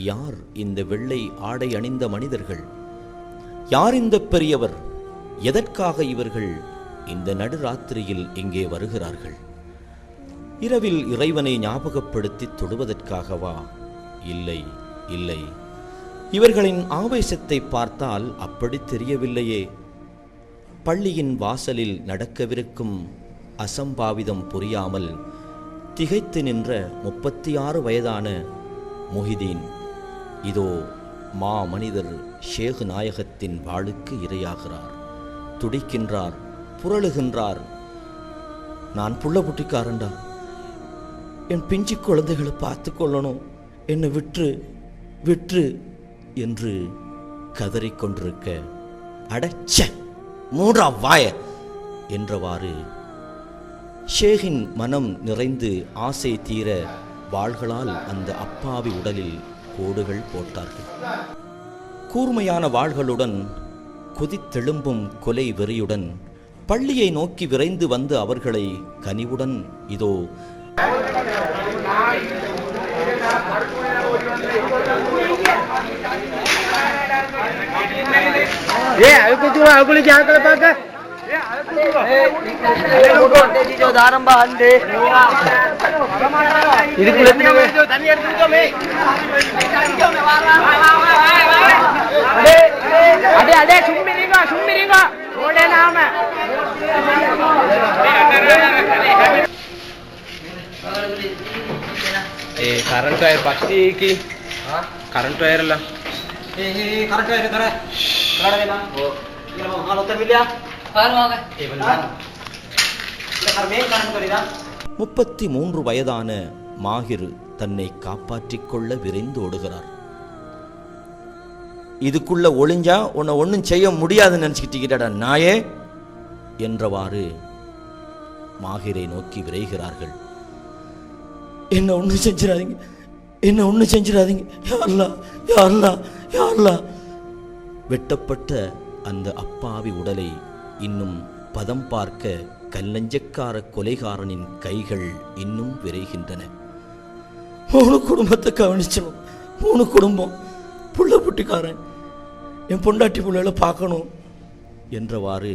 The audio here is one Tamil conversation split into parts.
யார் இந்த வெள்ளை ஆடை அணிந்த மனிதர்கள்? யார் இந்த பெரியவர்? எதற்காக இவர்கள் இந்த நடுராத்திரியில் இங்கே வருகிறார்கள்? இரவில் இறைவனை ஞாபகப்படுத்தி தொழுவதற்காகவா? இல்லை இல்லை, இவர்களின் ஆவேசத்தை பார்த்தால் அப்படி தெரியவில்லையே. பள்ளியின் வாசலில் நடக்கவிருக்கும் அசம்பாவிதம் புரியாமல் திகைத்து நின்ற 36 வயதான முஹிதீன் இதோ மா மனிதர் ஷேக் நாயகத்தின் வாளுக்கு இரையாகிறார். துடிக்கின்றார், புரளுகின்றார். நான் புள்ள புட்டிக்காரண்டா, என் பிஞ்சு குழந்தைகளை பார்த்து கொள்ளணும், என்னை விற்று விற்று என்று கதறிக்கொண்டிருக்க, அடச்ச மூடா வாய என்றவாறு ஷேகின் மனம் நிறைந்து ஆசை தீர வாள்களால் அந்த அப்பாவி உடலில் கோடுகள் போட்டார்கள். கூர்மையான வாள்களுடன் கொதித்தெழும்பும் கொலை வெறியுடன் பள்ளியை நோக்கி விரைந்து வந்து அவர்களை கனிவுடன் இதோ current wire pasti ki current wire lah current wire kare kare na oh kira mau halo terbilia baru mau kan eh benar kita karme current kare da 33 வயதான மாஹிர் தன்னை காப்பாற்றிக் கொள்ள விரைந்து ஓடுகிறார். இதுக்குள்ள ஒளிஞ்சா உன்னை ஒன்றும் செய்ய முடியாதுன்னு நினைச்சுக்கிட்டீங்கடா நாயே என்றவாறு மாஹிரை நோக்கி விரைகிறார்கள். என்ன ஒன்று செஞ்சிடாதீங்க, என்ன ஒன்று செஞ்சிடாதீங்க, யா அல்லாஹ், யா அல்லாஹ், யா அல்லாஹ். வெட்டப்பட்ட அந்த அப்பாவி உடலை இன்னும் பதம் பார்க்க கல்லஞ்சக்கார கொலைகாரனின் கைகள் இன்னும் விரைகின்றன. 3 குடும்பத்தை கவனிச்சணும், 3 குடும்பம், புள்ள புட்டிக்காரன், என் பொண்டாட்டி புள்ளைகளை பார்க்கணும் என்றவாறு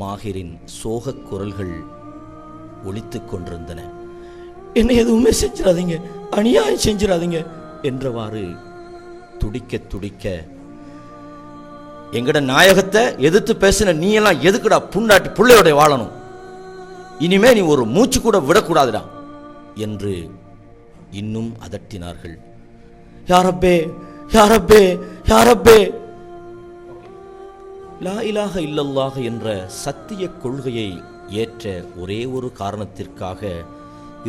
மாஹிரின் சோகக் குரல்கள் ஒலித்து கொண்டிருந்தன. என்னை எதுவுமே செஞ்சிடாதீங்க, அநியாயம் செஞ்சிடாதீங்க என்றவாறு துடிக்க துடிக்க, எங்கட நாயகத்தை எதிர்த்து பேசின நீ எல்லாம் எதுக்குடா புண்டாட்டி புள்ளையோட வாழணும், இனிமே நீ ஒரு மூச்சு கூட விடக்கூடாதுடா என்று இன்னும் அதட்டினார்கள். யா ரப்பே, யா ரப்பே, யா ரப்பே. லா இலாஹ இல்லல்லாஹ் என்ற சத்திய கொள்கையை ஏற்ற ஒரே ஒரு காரணத்திற்காக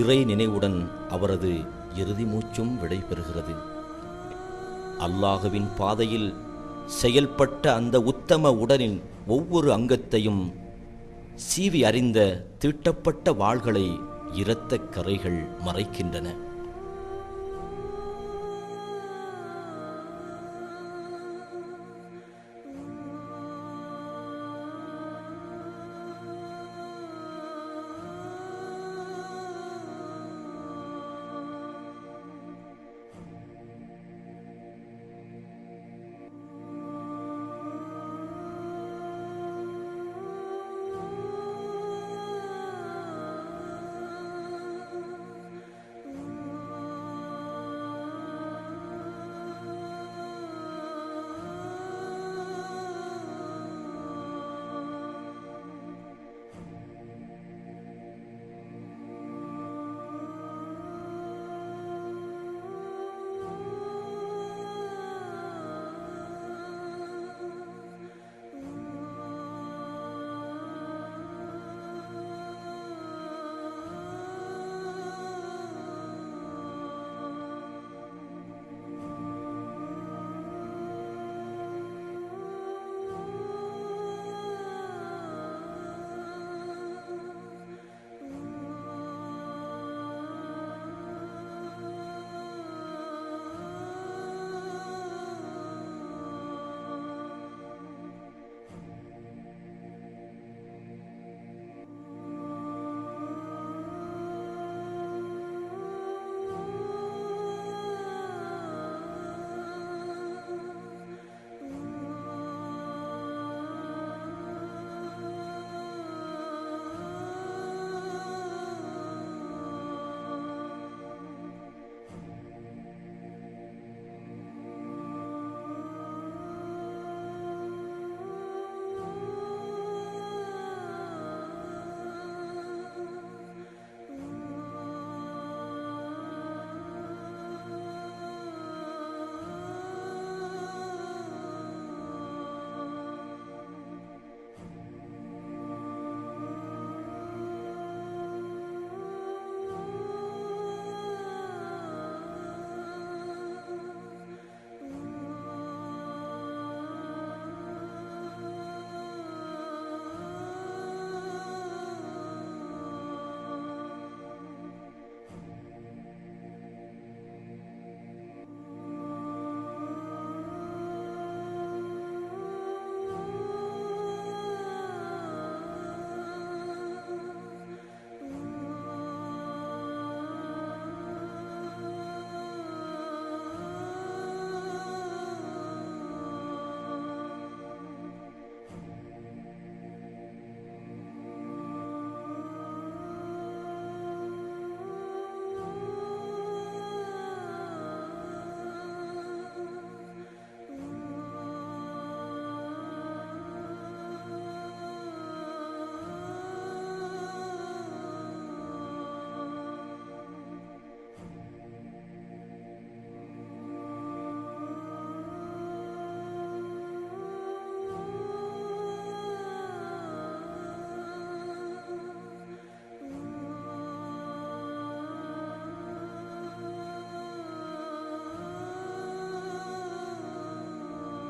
இறை நினைவுடன் அவரது இறுதி மூச்சும் விடைபெறுகிறது. அல்லாஹுவின் பாதையில் செயல்பட்ட அந்த உத்தம உடலின் ஒவ்வொரு அங்கத்தையும் சீவி அறிந்த தீட்டப்பட்ட வாள்களை இரத்த கரைகள் மறைக்கின்றன.